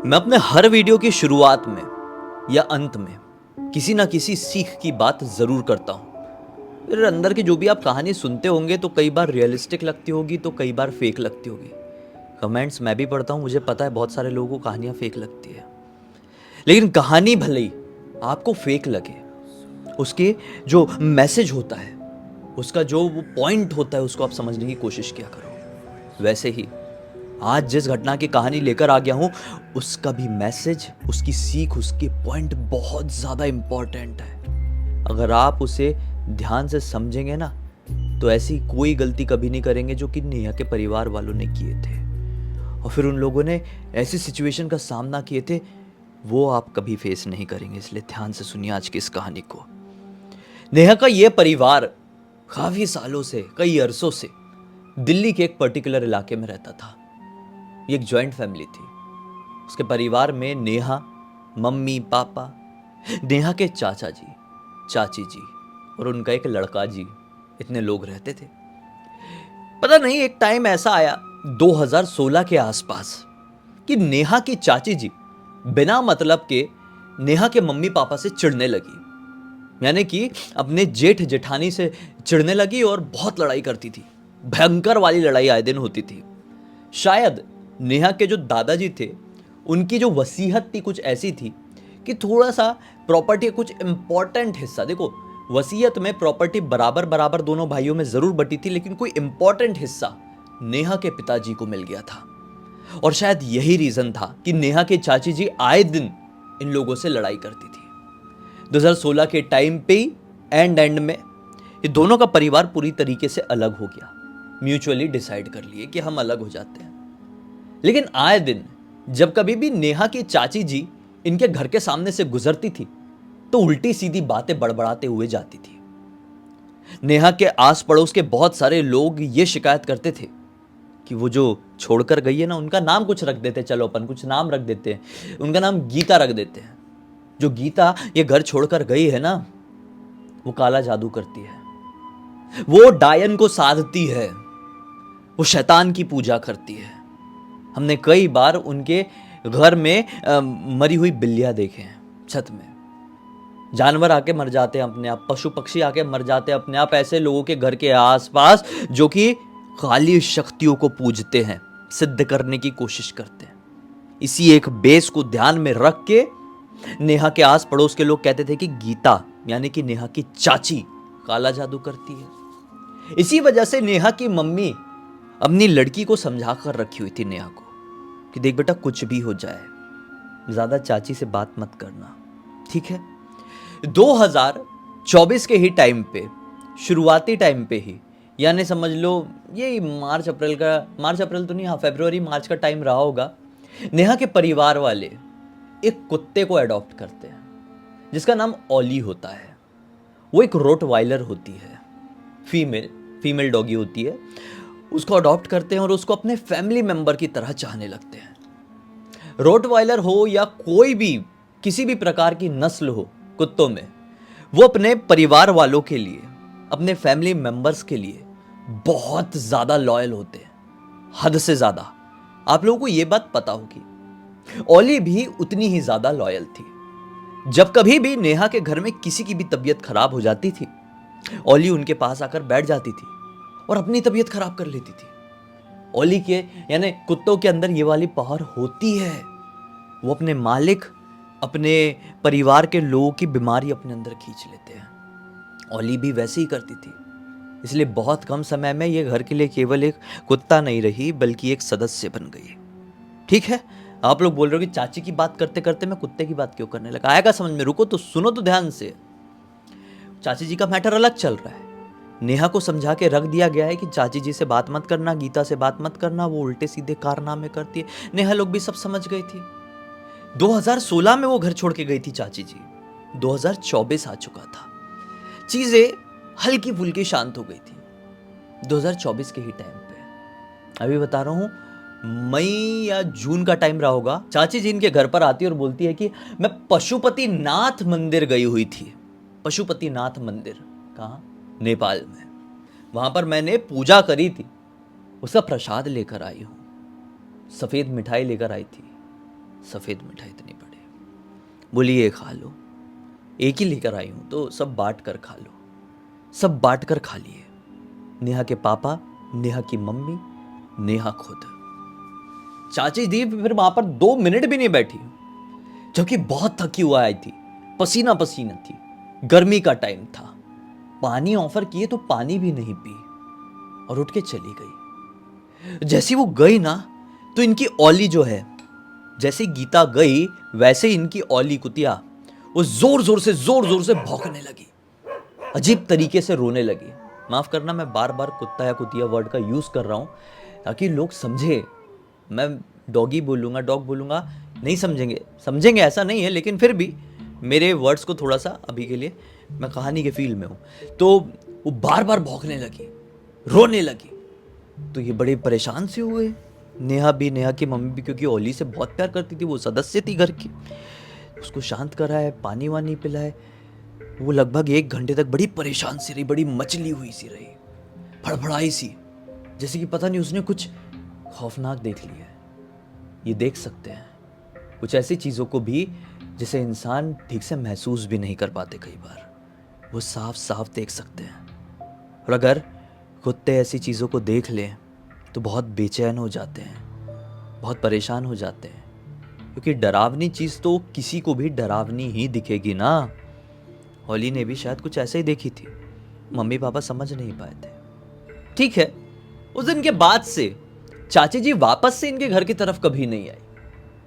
मैं अपने हर वीडियो की शुरुआत में या अंत में किसी ना किसी सीख की बात ज़रूर करता हूँ। फिर अंदर की जो भी आप कहानी सुनते होंगे तो कई बार रियलिस्टिक लगती होगी तो कई बार फेक लगती होगी। कमेंट्स मैं भी पढ़ता हूँ, मुझे पता है बहुत सारे लोगों को कहानियाँ फेक लगती है, लेकिन कहानी भले ही आपको फेक लगे, उसके जो मैसेज होता है, उसका जो वो पॉइंट होता है, उसको आप समझने की कोशिश किया करो। वैसे ही आज जिस घटना की कहानी लेकर आ गया हूं, उसका भी मैसेज, उसकी सीख, उसके पॉइंट बहुत ज़्यादा इंपॉर्टेंट है। अगर आप उसे ध्यान से समझेंगे ना, तो ऐसी कोई गलती कभी नहीं करेंगे जो कि नेहा के परिवार वालों ने किए थे, और फिर उन लोगों ने ऐसी सिचुएशन का सामना किए थे, वो आप कभी फेस नहीं करेंगे। इसलिए ध्यान से सुनिए आज की इस कहानी को। नेहा का ये परिवार काफ़ी सालों से, कई अरसों से दिल्ली के एक पर्टिकुलर इलाके में रहता था। ये एक जॉइंट फैमिली थी। उसके परिवार में नेहा, मम्मी, पापा, नेहा के चाचा जी, चाची जी और उनका एक लड़का जी, इतने लोग रहते थे। पता नहीं एक टाइम ऐसा आया 2016 के आसपास कि नेहा की चाची जी बिना मतलब के नेहा के मम्मी पापा से चिढ़ने लगी। यानी कि अपने जेठ जेठानी से चिढ़ने लगी और बहुत लड़ाई करती थी। भयंकर वाली लड़ाई आए दिन होती थी। शायद नेहा के जो दादाजी थे, उनकी जो वसीयत थी कुछ ऐसी थी कि थोड़ा सा प्रॉपर्टी का कुछ इंपॉर्टेंट हिस्सा, देखो वसीयत में प्रॉपर्टी बराबर बराबर दोनों भाइयों में जरूर बटी थी, लेकिन कोई इंपॉर्टेंट हिस्सा नेहा के पिताजी को मिल गया था। और शायद यही रीजन था कि नेहा के चाची जी आए दिन इन लोगों से लड़ाई करती थी। 2016 के टाइम पे ही एंड में ये दोनों का परिवार पूरी तरीके से अलग हो गया। म्यूचुअली डिसाइड कर लिए कि हम अलग हो जाते हैं। लेकिन आए दिन जब कभी भी नेहा की चाची जी इनके घर के सामने से गुजरती थी तो उल्टी सीधी बातें बड़बड़ाते हुए जाती थी। नेहा के आस पड़ोस के बहुत सारे लोग ये शिकायत करते थे कि वो जो छोड़कर गई है ना, उनका नाम कुछ रख देते, चलो अपन कुछ नाम रख देते हैं, उनका नाम गीता रख देते हैं। जो गीता ये घर छोड़कर गई है ना, वो काला जादू करती है, वो डायन को साधती है, वो शैतान की पूजा करती है। हमने कई बार उनके घर में मरी हुई बिल्लियां देखे हैं, छत में जानवर आके मर जाते हैं अपने आप, पशु पक्षी आके मर जाते हैं अपने आप, ऐसे लोगों के घर के आसपास जो कि काली शक्तियों को पूजते हैं, सिद्ध करने की कोशिश करते हैं। इसी एक बेस को ध्यान में रख के नेहा के आस पड़ोस के लोग कहते थे कि गीता यानी कि नेहा की चाची काला जादू करती है। इसी वजह से नेहा की मम्मी अपनी लड़की को समझा कर रखी हुई थी नेहा को कि देख बेटा, कुछ भी हो जाए ज्यादा चाची से बात मत करना, ठीक है। 2024 के ही टाइम पे, शुरुआती टाइम पे ही, यानी समझ लो ये मार्च अप्रैल तो नहीं, हाँ फरवरी मार्च का टाइम रहा होगा, नेहा के परिवार वाले एक कुत्ते को अडॉप्ट करते हैं जिसका नाम ओली होता है। वो एक रोटवाइलर होती है, फीमेल डॉगी होती है। उसको अडॉप्ट करते हैं और उसको अपने फैमिली मेंबर की तरह चाहने लगते हैं। रोटवाइलर हो या कोई भी किसी भी प्रकार की नस्ल हो कुत्तों में, वो अपने परिवार वालों के लिए, अपने फैमिली मेंबर्स के लिए बहुत ज्यादा लॉयल होते हैं, हद से ज्यादा। आप लोगों को यह बात पता होगी, ओली भी उतनी ही ज्यादा लॉयल थी। जब कभी भी नेहा के घर में किसी की भी तबीयत खराब हो जाती थी, ओली उनके पास आकर बैठ जाती थी और अपनी तबीयत खराब कर लेती थी। ओली के यानी कुत्तों के अंदर ये वाली पावर होती है, वो अपने मालिक, अपने परिवार के लोगों की बीमारी अपने अंदर खींच लेते हैं। ओली भी वैसे ही करती थी। इसलिए बहुत कम समय में ये घर के लिए केवल एक कुत्ता नहीं रही, बल्कि एक सदस्य बन गई, ठीक है। आप लोग बोल रहे हो कि चाची की बात करते करते मैं कुत्ते की बात क्यों करने लगा, आएगा समझ में, रुको तो सुनो तो ध्यान से। चाची जी का मैटर अलग चल रहा है। नेहा को समझा के रख दिया गया है कि चाची जी से बात मत करना, गीता से बात मत करना, वो उल्टे सीधे कारनामे करती है। नेहा लोग भी सब समझ गई थी। 2016 में वो घर छोड़ के गई थी चाची जी, 2024 आ चुका था, चीजें हल्की फुल्की शांत हो गई थी। 2024 के ही टाइम पे, अभी बता रहा हूं, मई या जून का टाइम रहा होगा, चाची जी इनके घर पर आती है और बोलती है कि मैं पशुपति नाथ मंदिर गई हुई थी। पशुपति नाथ मंदिर कहाँ? नेपाल में। वहां पर मैंने पूजा करी थी, उसका प्रसाद लेकर आई हूं, सफेद मिठाई लेकर आई थी, सफ़ेद मिठाई इतनी बड़ी। बोली ये खा लो, एक ही लेकर आई हूँ तो सब बांट कर खा लो। सब बांट कर खा लिए, नेहा के पापा, नेहा की मम्मी, नेहा खुद। चाची दी फिर वहां पर 2 मिनट भी नहीं बैठी, जबकि बहुत थकी हुआ आई थी, पसीना पसीना थी, गर्मी का टाइम था। पानी ऑफर किए तो पानी भी नहीं पी और उठ के चली गई। जैसी वो गई ना तो इनकी औली जो है, जैसे गीता गई वैसे इनकी औली कुतिया वो जोर जोर से भौंकने लगी, अजीब तरीके से रोने लगी। माफ करना, मैं बार बार कुत्ता या कुतिया वर्ड का यूज कर रहा हूं ताकि लोग समझे। मैं डॉगी बोलूंगा, डॉग बोलूंगा, नहीं समझेंगे, समझेंगे ऐसा नहीं है, लेकिन फिर भी मेरे वर्ड्स को थोड़ा सा अभी के लिए, मैं कहानी के फील में हूं। तो वो बार बार भौंकने लगी, रोने लगी। तो ये बड़े परेशान से हुए, नेहा भी, नेहा की मम्मी भी, क्योंकि ओली से बहुत प्यार करती थी, वो सदस्य थी घर की। उसको शांत कराए, पानी वानी पिलाए। वो लगभग 1 घंटे तक बड़ी परेशान सी रही, बड़ी मचली हुई सी रही, फड़फड़ाई सी, जैसे कि पता नहीं उसने कुछ खौफनाक देख लिया है। ये देख सकते हैं कुछ ऐसी चीज़ों को भी जिसे इंसान ठीक से महसूस भी नहीं कर पाते, कई बार वो साफ साफ देख सकते हैं। और अगर कुत्ते ऐसी चीज़ों को देख लें तो बहुत बेचैन हो जाते हैं, बहुत परेशान हो जाते हैं, क्योंकि डरावनी चीज़ तो किसी को भी डरावनी ही दिखेगी ना। होली ने भी शायद कुछ ऐसे ही देखी थी, मम्मी पापा समझ नहीं पाए थे। ठीक है, उस दिन के बाद से चाची जी वापस से इनके घर की तरफ कभी नहीं आई,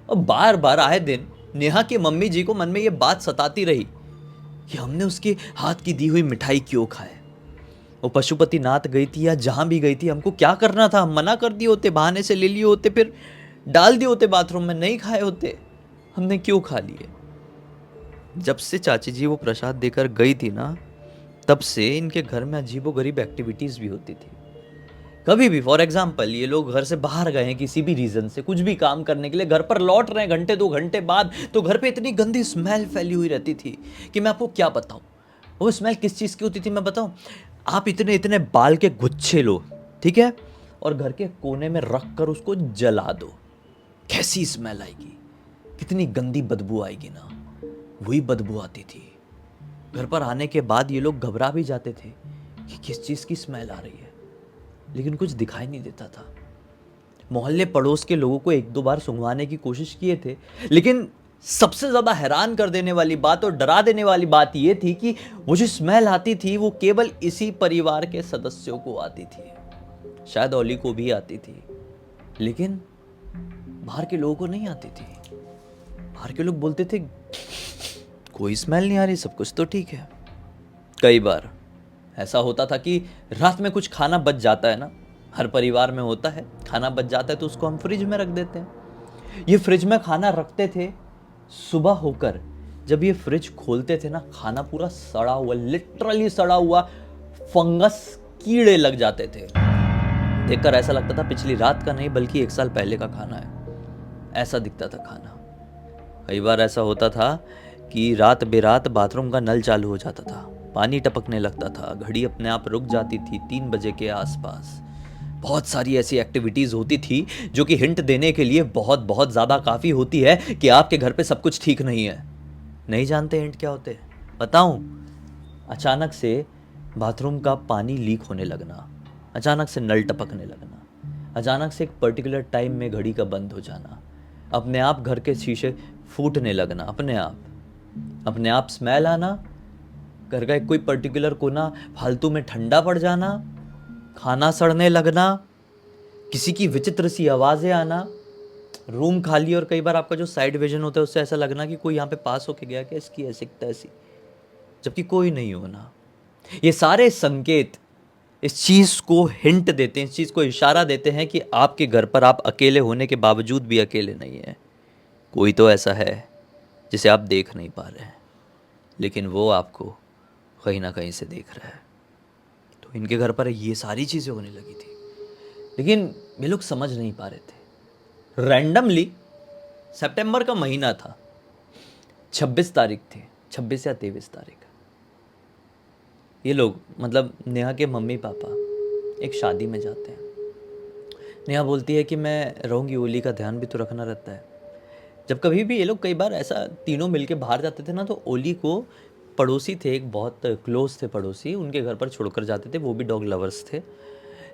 और बार बार आए दिन नेहा की मम्मी जी को मन में यह बात सताती रही कि हमने उसके हाथ की दी हुई मिठाई क्यों खाए। वो पशुपतिनाथ गई थी या जहां भी गई थी, हमको क्या करना था? हम मना कर दिए होते, बहाने से ले लिए होते, फिर डाल दिए होते बाथरूम में, नहीं खाए होते, हमने क्यों खा लिए? जब से चाची जी वो प्रसाद देकर गई थी ना, तब से इनके घर में अजीबोगरीब एक्टिविटीज भी होती थी। कभी भी, फॉर एग्जाम्पल, ये लोग घर से बाहर गए हैं किसी भी रीजन से, कुछ भी काम करने के लिए, घर पर लौट रहे हैं घंटे 2 घंटे बाद, तो घर पे इतनी गंदी स्मेल फैली हुई रहती थी कि मैं आपको क्या बताऊं। वो स्मेल किस चीज़ की होती थी मैं बताऊं? आप इतने इतने बाल के गुच्छे लो, ठीक है, और घर के कोने में रख कर उसको जला दो, कैसी स्मेल आएगी, कितनी गंदी बदबू आएगी ना। वही बदबू आती थी। घर पर आने के बाद ये लोग घबरा भी जाते थे कि किस चीज़ की स्मेल आ रही है, लेकिन कुछ दिखाई नहीं देता था। मोहल्ले पड़ोस के लोगों को 1-2 बार सुंघवाने की कोशिश किए थे, लेकिन सबसे ज़्यादा हैरान कर देने वाली बात और डरा देने वाली बात यह थी कि वो जो स्मेल आती थी वो केवल इसी परिवार के सदस्यों को आती थी। शायद ओली को भी आती थी, लेकिन बाहर के लोगों को नहीं आती थी। बाहर के लोग बोलते थे कोई स्मेल नहीं आ रही, सब कुछ तो ठीक है। कई बार ऐसा होता था कि रात में कुछ खाना बच जाता है ना, हर परिवार में होता है, खाना बच जाता है तो उसको हम फ्रिज में रख देते हैं। ये फ्रिज में खाना रखते थे, सुबह होकर जब ये फ्रिज खोलते थे ना, खाना पूरा सड़ा हुआ, लिटरली सड़ा हुआ, फंगस, कीड़े लग जाते थे। देखकर ऐसा लगता था पिछली रात का नहीं बल्कि 1 साल पहले का खाना है, ऐसा दिखता था खाना। कई बार ऐसा होता था कि रात बेरात बाथरूम का नल चालू हो जाता था, पानी टपकने लगता था, घड़ी अपने आप रुक जाती थी 3 बजे के आसपास। बहुत सारी ऐसी एक्टिविटीज़ होती थी जो कि हिंट देने के लिए बहुत बहुत ज़्यादा काफ़ी होती है कि आपके घर पे सब कुछ ठीक नहीं है। नहीं जानते हिंट क्या होते हैं? बताऊं? अचानक से बाथरूम का पानी लीक होने लगना, अचानक से नल टपकने लगना, अचानक से एक पर्टिकुलर टाइम में घड़ी का बंद हो जाना, अपने आप घर के शीशे फूटने लगना, अपने आप स्मेल आना, घर का एक कोई पर्टिकुलर कोना फालतू में ठंडा पड़ जाना, खाना सड़ने लगना, किसी की विचित्र सी आवाज़ें आना, रूम खाली, और कई बार आपका जो साइड विजन होता है उससे ऐसा लगना कि कोई यहाँ पे पास होके गया क्या, इसकी ऐसी तैसी, जबकि कोई नहीं होना। ये सारे संकेत इस चीज़ को हिंट देते हैं, इस चीज़ को इशारा देते हैं कि आपके घर पर आप अकेले होने के बावजूद भी अकेले नहीं हैं। कोई तो ऐसा है जिसे आप देख नहीं पा रहे हैं, लेकिन वो आपको कहीं ना कहीं से देख रहा है। तो इनके घर पर ये सारी चीज़ें होने लगी थी, लेकिन ये लोग समझ नहीं पा रहे थे। रैंडमली सितंबर का महीना था, 26 तारीख थी, 26 या 23 तारीख। ये लोग, मतलब नेहा के मम्मी पापा, एक शादी में जाते हैं। नेहा बोलती है कि मैं रहूँगी, ओली का ध्यान भी तो रखना रहता है। जब कभी भी ये लोग कई बार ऐसा तीनों मिलके बाहर जाते थे ना, तो ओली को पड़ोसी थे, एक बहुत क्लोज थे पड़ोसी, उनके घर पर छोड़कर जाते थे, वो भी डॉग लवर्स थे।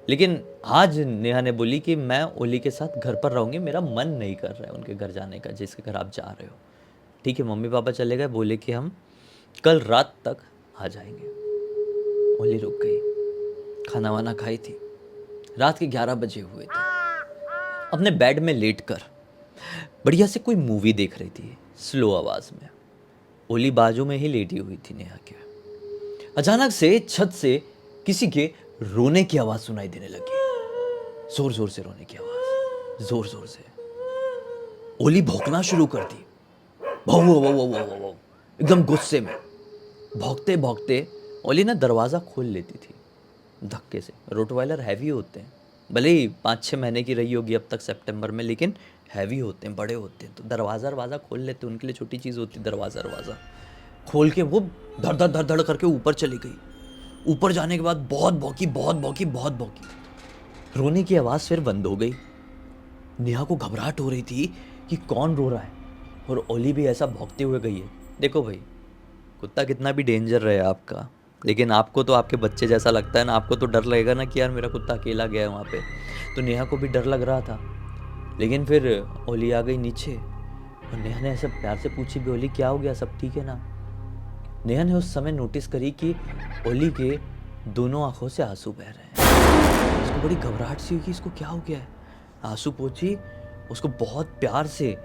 लेकिन आज नेहा ने बोली कि मैं ओली के साथ घर पर रहूँगी, मेरा मन नहीं कर रहा है उनके घर जाने का जिसके घर आप जा रहे हो। ठीक है, मम्मी पापा चले गए, बोले कि हम कल रात तक आ जाएंगे। ओली रुक गई, खाना वाना खाई थी, रात के 11 बजे हुए थे। अपने बेड में लेटकर बढ़िया से कोई मूवी देख रही थी स्लो आवाज़ में। ओली बाजू में ही लेटी हुई थी नेहा के। अचानक से छत से किसी के रोने की आवाज़ सुनाई देने लगी, जोर जोर से रोने की आवाज़, जोर जोर से। ओली भौंकना शुरू कर दी, भौ भौ भौ भौ भौ भौ, एकदम गुस्से में। भौंकते भौंकते ओली ना दरवाज़ा खोल लेती थी धक्के से। रोटवाइलर हैवी होते हैं, भले ही 5-6 महीने की रही होगी अब तक सितंबर में, लेकिन हैवी होते हैं, बड़े होते हैं, तो दरवाज़ा खोल लेते हैं, उनके लिए छोटी चीज़ होती है। दरवाज़ा खोल के वो धड़ धड़ धड़ धड़ करके ऊपर चली गई। ऊपर जाने के बाद बहुत भौंकी, बहुत भौंकी, बहुत भौंकी। रोने की आवाज़ फिर बंद हो गई। नेहा को घबराहट हो रही थी कि कौन रो रहा है, और ओली भी ऐसा भौंकते हुए गई है। देखो भाई, कुत्ता कितना भी डेंजर रहे आपका, लेकिन आपको तो आपके बच्चे जैसा लगता है ना, आपको तो डर लगेगा ना कि यार मेरा कुत्ता अकेला गया है वहाँ पे। तो नेहा को भी डर लग रहा था। लेकिन फिर ओली आ गई नीचे, और नेहा ने ऐसा प्यार से पूछी भी, ओली क्या हो गया, सब ठीक है ना? नेहा ने उस समय नोटिस करी कि ओली के दोनों आंखों से आंसू बह रहे हैं। उसको बड़ी घबराहट सी हुई कि इसको क्या हो गया है। आंसू पोंछी, उसको बहुत प्यार से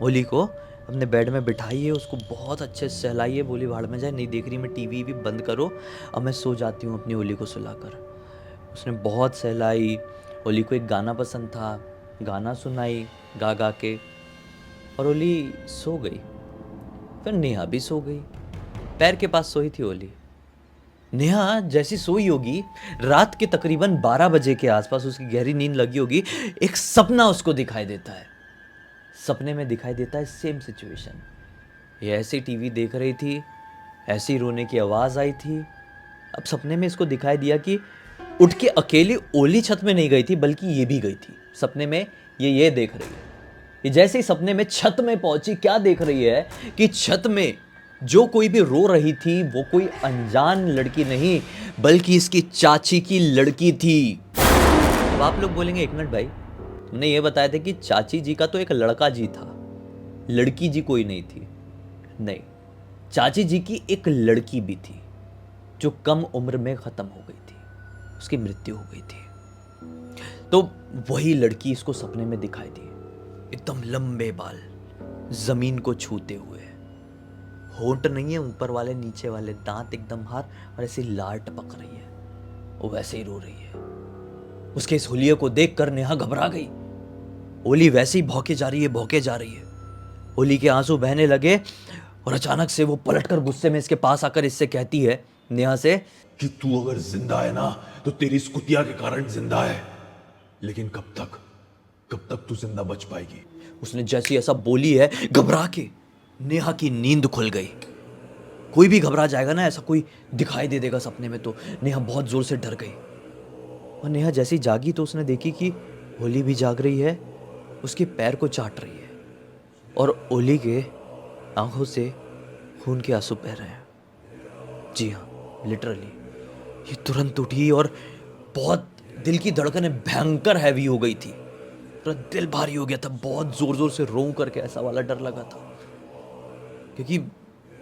ओली को अपने बेड में बिठाइए, उसको बहुत अच्छे से सहलाइए, बोली भाड़ में जाए, नहीं देख रही मैं टीवी भी बंद करो, अब मैं सो जाती हूँ अपनी ओली को सुलाकर। उसने बहुत सहलाई। ओली को एक गाना पसंद था, गाना सुनाई गा गा के, और ओली सो गई। फिर नेहा भी सो गई, पैर के पास सोई थी ओली। नेहा जैसी सोई होगी, रात के तकरीबन 12 बजे के आसपास उसकी गहरी नींद लगी होगी, एक सपना उसको दिखाई देता है। सपने में दिखाई देता है सेम सिचुएशन। ये ऐसी टीवी देख रही थी, ऐसी रोने की आवाज़ आई थी। अब सपने में इसको दिखाई दिया कि उठ के अकेली ओली छत में नहीं गई थी, बल्कि ये भी गई थी। सपने में ये देख रही है। ये जैसे ही सपने में छत में पहुंची, क्या देख रही है कि छत में जो कोई भी रो रही थी वो कोई अनजान लड़की नहीं, बल्कि इसकी चाची की लड़की थी। अब आप लोग बोलेंगे, एक मिनट भाई, तुमने ये बताया था कि चाची जी का तो एक लड़का जी था, लड़की जी कोई नहीं थी। नहीं, चाची जी की एक लड़की भी थी जो कम उम्र में ख़त्म हो गई थी, उसकी मृत्यु हो गई थी। तो वही लड़की इसको सपने में दिखाई दी, एकदम लंबे बाल, ज़मीन को छूते हुए, होंठ नहीं है ऊपर वाले, नीचे वाले दांत एकदम हार, और ऐसी लार टपक रही है, वो वैसे ही रो रही है। उसके इस हुलिये को देखकर नेहा घबरा गई। ओली वैसे ही भौंके जा रही है, भौंके जा रही है। ओली के आंसू बहने लगे, और अचानक से वो पलटकर गुस्से में इसके पास आकर इससे कहती है, नेहा से, कि तू अगर जिंदा है ना तो तेरी इस कुतिया के कारण जिंदा है, लेकिन कब तक तू जिंदा बच पाएगी? उसने जैसी ऐसा बोली है, घबरा के नेहा की नींद खुल गई। कोई भी घबरा जाएगा ना, ऐसा कोई दिखाई दे देगा सपने में, तो नेहा बहुत जोर से डर गई। और नेहा जैसी जागी तो उसने देखी कि ओली भी जाग रही है, उसके पैर को चाट रही है, और ओली के आंखों से खून के आंसू बह रहे हैं। जी हाँ, लिटरली। ये तुरंत उठी, और बहुत दिल की धड़कनें भयंकर हैवी हो गई थी, पूरा दिल भारी हो गया था, बहुत जोर जोर से रो करके, ऐसा वाला डर लगा था, क्योंकि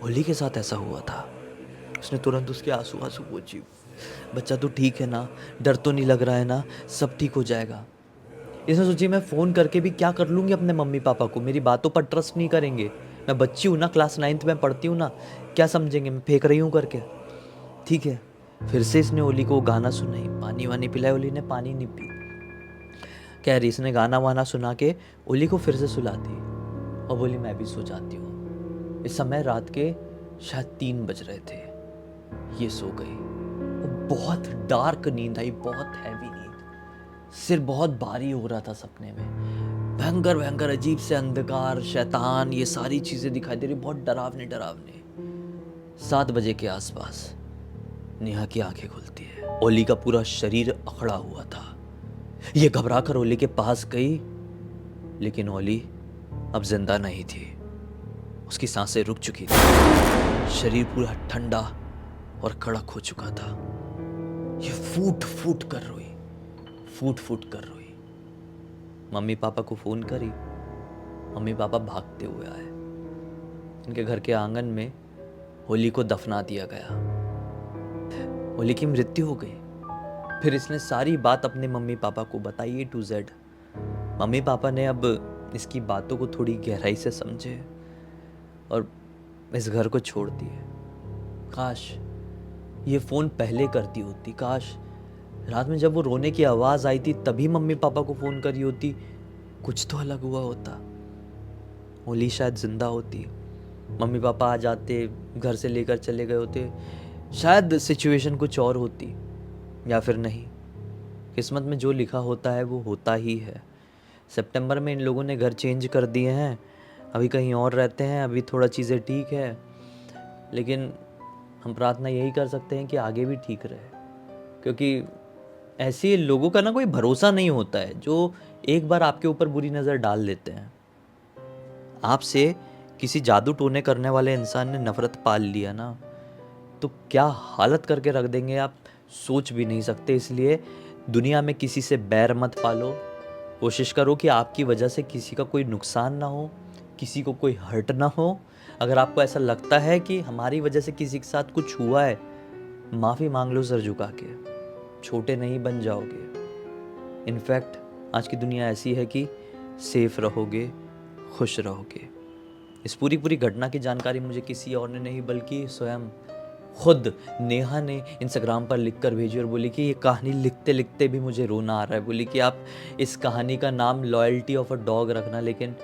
ओली के साथ ऐसा हुआ था। उसने तुरंत उसके आंसू पोंछी, बच्चा तो ठीक है ना, डर तो नहीं लग रहा है ना, सब ठीक हो जाएगा। इसने सोची मैं फ़ोन करके भी क्या कर लूँगी अपने मम्मी पापा को, मेरी बातों पर ट्रस्ट नहीं करेंगे, मैं बच्ची हूँ ना, क्लास 9th में पढ़ती हूँ ना, क्या समझेंगे मैं फेंक रही हूँ करके। ठीक है, फिर से इसने ओली को गाना सुनाई, पानी वानी पिलाया, ओली ने पानी नहीं पी। कह रही, इसने गाना वाना सुना के ओली को फिर से सुला दी, और बोली मैं भी सो जाती हूँ। इस समय रात के शायद 3 बज रहे थे। ये सो गई। बहुत डार्क नींद आई, बहुत हैवी नींद, सिर बहुत भारी हो रहा था सपने में, भयंकर भयंकर अजीब से अंधकार, शैतान, ये सारी चीज़ें दिखाई दे रही, बहुत डरावने डरावने। 7 बजे के आसपास नेहा की आंखें खुलती है। ओली का पूरा शरीर अकड़ा हुआ था। ये घबरा कर ओली के पास गई, लेकिन ओली अब जिंदा नहीं थी। उसकी सांसें रुक चुकी थी, शरीर पूरा ठंडा और कड़क हो चुका था। ये फूट फूट कर रोई, फूट फूट कर रोई। मम्मी पापा को फोन करी। मम्मी पापा भागते हुए आए। इनके घर के आंगन में होली को दफना दिया गया। होली की मृत्यु हो गई। फिर इसने सारी बात अपने मम्मी पापा को बताई A to Z। Mummy papa ने अब इसकी बातों को थोड़ी गहराई से समझे और इस घर को छोड़ दिए। काश ये फ़ोन पहले करती होती, काश रात में जब वो रोने की आवाज़ आई थी तभी मम्मी पापा को फ़ोन करी होती, कुछ तो अलग हुआ होता। होली शायद ज़िंदा होती, मम्मी पापा आ जाते, घर से लेकर चले गए होते, शायद सिचुएशन कुछ और होती, या फिर नहीं। किस्मत में जो लिखा होता है वो होता ही है। सितंबर में इन लोगों ने घर चेंज कर दिए हैं, अभी कहीं और रहते हैं, अभी थोड़ा चीज़ें ठीक है, लेकिन हम प्रार्थना यही कर सकते हैं कि आगे भी ठीक रहे, क्योंकि ऐसे लोगों का ना कोई भरोसा नहीं होता है जो एक बार आपके ऊपर बुरी नज़र डाल देते हैं। आपसे किसी जादू टोने करने वाले इंसान ने नफरत पाल लिया ना, तो क्या हालत करके रख देंगे आप सोच भी नहीं सकते। इसलिए दुनिया में किसी से बैर मत पालो। कोशिश करो कि आपकी वजह से किसी का कोई नुकसान ना हो, किसी को कोई हर्ट ना हो। अगर आपको ऐसा लगता है कि हमारी वजह से किसी के साथ कुछ हुआ है, माफ़ी मांग लो सर झुका के, छोटे नहीं बन जाओगे। इनफैक्ट आज की दुनिया ऐसी है कि सेफ रहोगे, खुश रहोगे। इस पूरी घटना की जानकारी मुझे किसी और ने नहीं बल्कि स्वयं खुद नेहा ने इंस्टाग्राम पर लिख कर भेजी और बोली कि ये कहानी लिखते लिखते भी मुझे रोना आ रहा है। बोली कि आप इस कहानी का नाम लॉयल्टी ऑफ अ डॉग रखना, लेकिन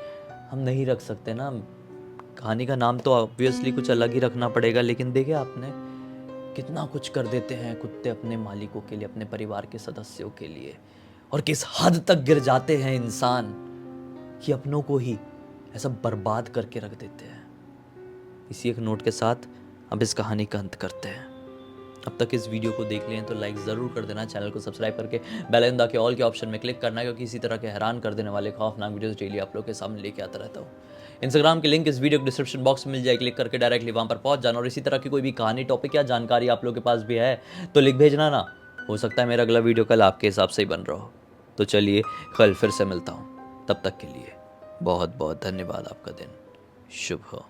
हम नहीं रख सकते ना। कहानी का नाम तो ऑब्वियसली कुछ अलग ही रखना पड़ेगा, लेकिन देखे आपने कितना कुछ कर देते हैं कुत्ते अपने मालिकों के लिए, अपने परिवार के सदस्यों के लिए, और किस हद तक गिर जाते हैं इंसान कि अपनों को ही ऐसा बर्बाद करके रख देते हैं। इसी एक नोट के साथ अब इस कहानी का अंत करते हैं। अब तक इस वीडियो को देख लें तो लाइक ज़रूर कर देना, चैनल को सब्सक्राइब करके बेल आइकन दबा के ऑल के ऑप्शन में क्लिक करना, क्योंकि इसी तरह के हैरान कर देने वाले खौफनाक वीडियोस डेली आप लोग के सामने लेके आता रहता हूँ। इंस्टाग्राम की लिंक इस वीडियो के डिस्क्रिप्शन बॉक्स में मिल जाए, क्लिक करके डायरेक्टली वहाँ पर पहुँच जाना। और इसी तरह की कोई भी कहानी, टॉपिक या जानकारी आप लोग के पास भी है तो लिख भेजना ना, हो सकता है मेरा अगला वीडियो कल आपके हिसाब से ही बन रहा हो। तो चलिए कल फिर से मिलता हूँ, तब तक के लिए बहुत बहुत धन्यवाद। आपका दिन शुभ हो।